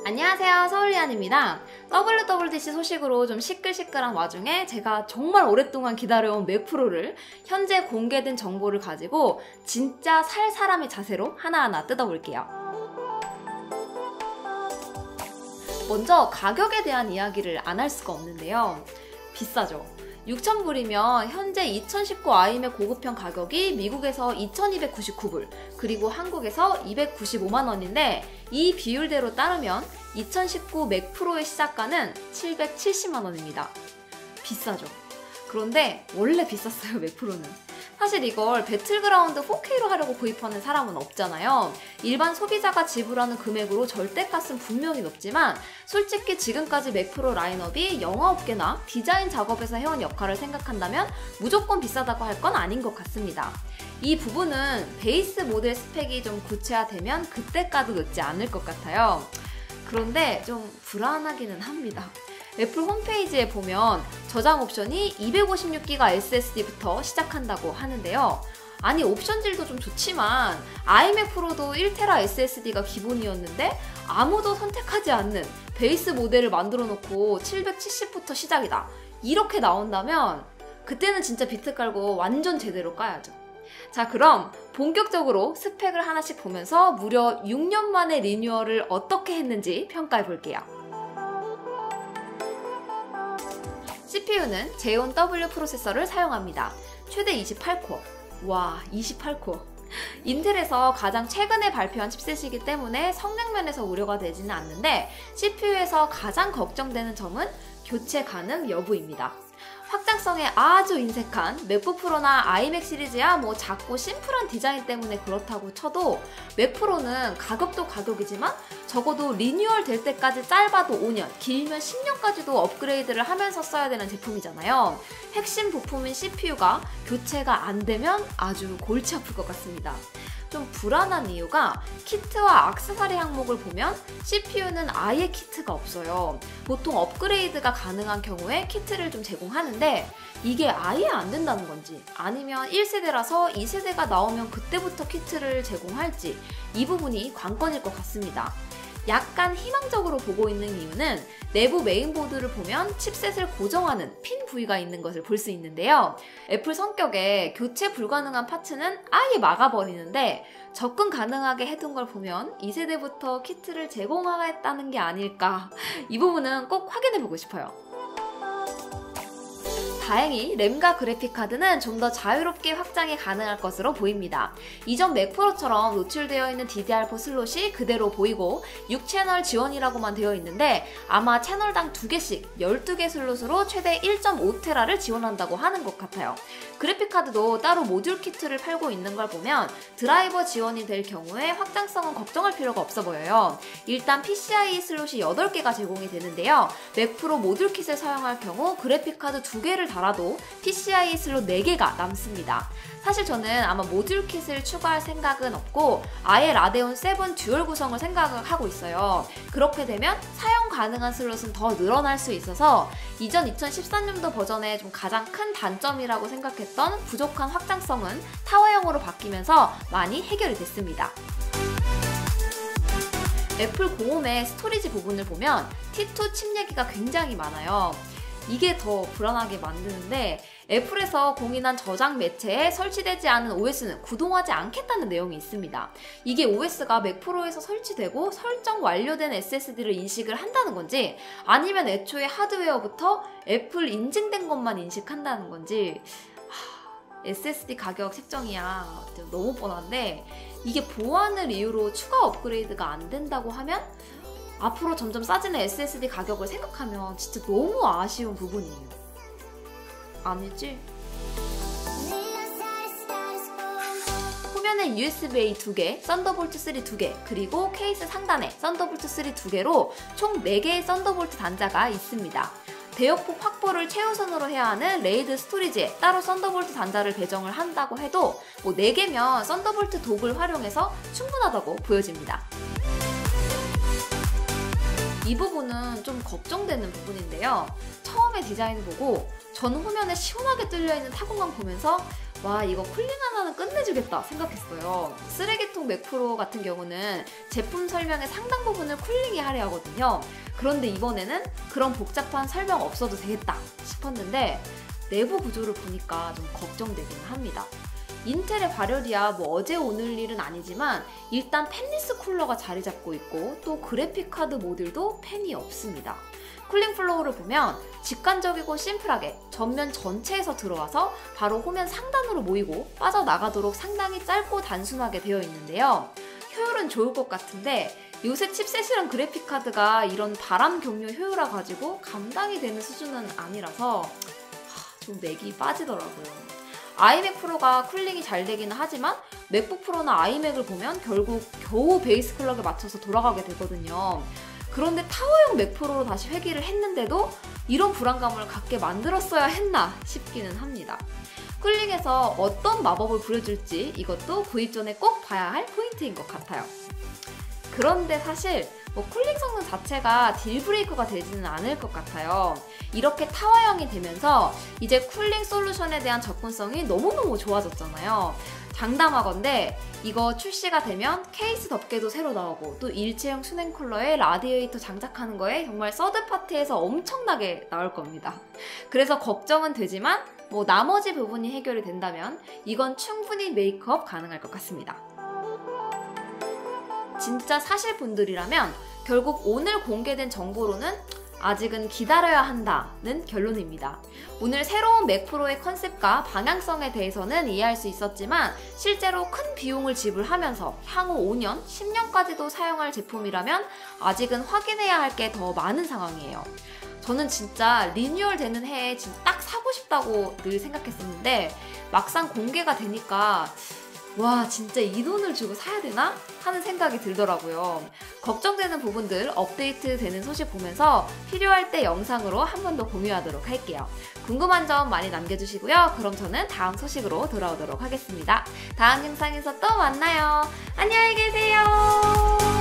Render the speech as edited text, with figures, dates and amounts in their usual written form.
안녕하세요, 서울리안입니다. WWDC 소식으로 좀 시끌시끌한 와중에 제가 정말 오랫동안 기다려온 맥 프로를 현재 공개된 정보를 가지고 진짜 살 사람의 자세로 하나하나 뜯어볼게요. 먼저 가격에 대한 이야기를 안 할 수가 없는데요. 비싸죠. 6,000불이면 현재 2019 아이맥 고급형 가격이 미국에서 2,299불, 그리고 한국에서 295만원인데 이 비율대로 따르면 2019 맥 프로의 시작가는 770만원입니다. 비싸죠. 그런데 원래 비쌌어요, 맥 프로는. 사실 이걸 배틀그라운드 4K로 하려고 구입하는 사람은 없잖아요. 일반 소비자가 지불하는 금액으로 절대값은 분명히 높지만 솔직히 지금까지 맥 프로 라인업이 영화업계나 디자인 작업에서 해온 역할을 생각한다면 무조건 비싸다고 할 건 아닌 것 같습니다. 이 부분은 베이스 모델 스펙이 좀 구체화되면 그때까지 늦지 않을 것 같아요. 그런데 좀 불안하기는 합니다. 애플 홈페이지에 보면 저장 옵션이 256기가 SSD부터 시작한다고 하는데요. 아니, 옵션질도 좀 좋지만 아이맥 프로도 1테라 SSD가 기본이었는데 아무도 선택하지 않는 베이스 모델을 만들어 놓고 770부터 시작이다, 이렇게 나온다면 그때는 진짜 비트 깔고 완전 제대로 까야죠. 자, 그럼 본격적으로 스펙을 하나씩 보면서 무려 6년 만에 리뉴얼을 어떻게 했는지 평가해 볼게요. CPU는 제온 W 프로세서를 사용합니다. 최대 28코어. 와, 28코어. 인텔에서 가장 최근에 발표한 칩셋이기 때문에 성능 면에서 우려가 되지는 않는데 CPU에서 가장 걱정되는 점은 교체 가능 여부입니다. 확장성에 아주 인색한 맥북 프로나 아이맥 시리즈야 뭐 작고 심플한 디자인 때문에 그렇다고 쳐도 맥 프로는 가격도 가격이지만 적어도 리뉴얼 될 때까지 짧아도 5년, 길면 10년까지도 업그레이드를 하면서 써야 되는 제품이잖아요. 핵심 부품인 CPU가 교체가 안 되면 아주 골치 아플 것 같습니다. 좀 불안한 이유가 키트와 액세서리 항목을 보면 CPU는 아예 키트가 없어요. 보통 업그레이드가 가능한 경우에 키트를 좀 제공하는데 이게 아예 안 된다는 건지 아니면 1세대라서 2세대가 나오면 그때부터 키트를 제공할지 이 부분이 관건일 것 같습니다. 약간 희망적으로 보고 있는 이유는 내부 메인보드를 보면 칩셋을 고정하는 핀 부위가 있는 것을 볼 수 있는데요. 애플 성격에 교체 불가능한 파츠는 아예 막아버리는데 접근 가능하게 해둔 걸 보면 2세대부터 키트를 제공하겠다는 게 아닐까, 이 부분은 꼭 확인해보고 싶어요. 다행히 램과 그래픽카드는 좀 더 자유롭게 확장이 가능할 것으로 보입니다. 이전 맥 프로처럼 노출되어 있는 DDR4 슬롯이 그대로 보이고 6채널 지원이라고만 되어 있는데 아마 채널당 2개씩 12개 슬롯으로 최대 1.5테라를 지원한다고 하는 것 같아요. 그래픽카드도 따로 모듈 키트를 팔고 있는 걸 보면 드라이버 지원이 될 경우에 확장성은 걱정할 필요가 없어 보여요. 일단 PCIe 슬롯이 8개가 제공이 되는데요. 맥 프로 모듈 킷을 사용할 경우 그래픽카드 2개를 달아도 PCIe 슬롯 4개가 남습니다. 사실 저는 아마 모듈 킷을 추가할 생각은 없고 아예 라데온 7 듀얼 구성을 생각을 하고 있어요. 그렇게 되면 사용 가능한 슬롯은 더 늘어날 수 있어서 이전 2014년도 버전의 좀 가장 큰 단점이라고 생각했던 부족한 확장성은 타워형으로 바뀌면서 많이 해결이 됐습니다. 애플 공홈의 스토리지 부분을 보면 T2 칩 얘기가 굉장히 많아요. 이게 더 불안하게 만드는데 애플에서 공인한 저장 매체에 설치되지 않은 OS는 구동하지 않겠다는 내용이 있습니다. 이게 OS가 맥 프로에서 설치되고 설정 완료된 SSD를 인식을 한다는 건지 아니면 애초에 하드웨어부터 애플 인증된 것만 인식한다는 건지 SSD 가격 책정이야 너무 뻔한데 이게 보안을 이유로 추가 업그레이드가 안 된다고 하면 앞으로 점점 싸지는 SSD 가격을 생각하면 진짜 너무 아쉬운 부분이에요. 아니지? 후면에 USB-A 2개, 썬더볼트 3 2개, 그리고 케이스 상단에 썬더볼트 3 2개로 총 4개의 썬더볼트 단자가 있습니다. 대역폭 확보를 최우선으로 해야 하는 레이드 스토리지에 따로 썬더볼트 단자를 배정을 한다고 해도 뭐 4개면 썬더볼트 독을 활용해서 충분하다고 보여집니다. 이 부분은 좀 걱정되는 부분인데요. 처음에 디자인 보고 전 후면에 시원하게 뚫려있는 타공감 보면서 와, 이거 쿨링 하나는 끝내주겠다 생각했어요. 쓰레기통 맥 프로 같은 경우는 제품 설명의 상당 부분을 쿨링이 하려 하거든요. 그런데 이번에는 그런 복잡한 설명 없어도 되겠다 싶었는데 내부 구조를 보니까 좀 걱정되기는 합니다. 인텔의 발열이야 뭐 어제 오늘 일은 아니지만 일단 팬리스 쿨러가 자리 잡고 있고 또 그래픽카드 모듈도 팬이 없습니다. 쿨링 플로우를 보면 직관적이고 심플하게 전면 전체에서 들어와서 바로 호면 상단으로 모이고 빠져나가도록 상당히 짧고 단순하게 되어 있는데요. 효율은 좋을 것 같은데 요새 칩셋이랑 그래픽카드가 이런 바람 경류 효율화 가지고 감당이 되는 수준은 아니라서 좀 맥이 빠지더라고요. 아이맥 프로가 쿨링이 잘 되기는 하지만 맥북 프로나 아이맥을 보면 결국 겨우 베이스 클럭에 맞춰서 돌아가게 되거든요. 그런데 타워형 맥 프로로 다시 회귀를 했는데도 이런 불안감을 갖게 만들었어야 했나 싶기는 합니다. 쿨링에서 어떤 마법을 부려줄지 이것도 구입 전에 꼭 봐야 할 포인트인 것 같아요. 그런데 사실 쿨링 성능 자체가 딜브레이커가 되지는 않을 것 같아요. 이렇게 타워형이 되면서 이제 쿨링 솔루션에 대한 접근성이 너무너무 좋아졌잖아요. 장담하건대 이거 출시가 되면 케이스 덮개도 새로 나오고 또 일체형 수냉 쿨러에 라디에이터 장착하는 거에 정말 서드파티에서 엄청나게 나올 겁니다. 그래서 걱정은 되지만 나머지 부분이 해결이 된다면 이건 충분히 메이크업 가능할 것 같습니다. 진짜 사실 분들이라면 결국 오늘 공개된 정보로는 아직은 기다려야 한다는 결론입니다. 오늘 새로운 맥 프로의 컨셉과 방향성에 대해서는 이해할 수 있었지만 실제로 큰 비용을 지불하면서 향후 5년, 10년까지도 사용할 제품이라면 아직은 확인해야 할 게 더 많은 상황이에요. 저는 진짜 리뉴얼 되는 해에 진짜 딱 사고 싶다고 늘 생각했었는데 막상 공개가 되니까 와, 진짜 이 돈을 주고 사야 되나? 하는 생각이 들더라고요. 걱정되는 부분들 업데이트 되는 소식 보면서 필요할 때 영상으로 한 번 더 공유하도록 할게요. 궁금한 점 많이 남겨주시고요. 그럼 저는 다음 소식으로 돌아오도록 하겠습니다. 다음 영상에서 또 만나요. 안녕히 계세요.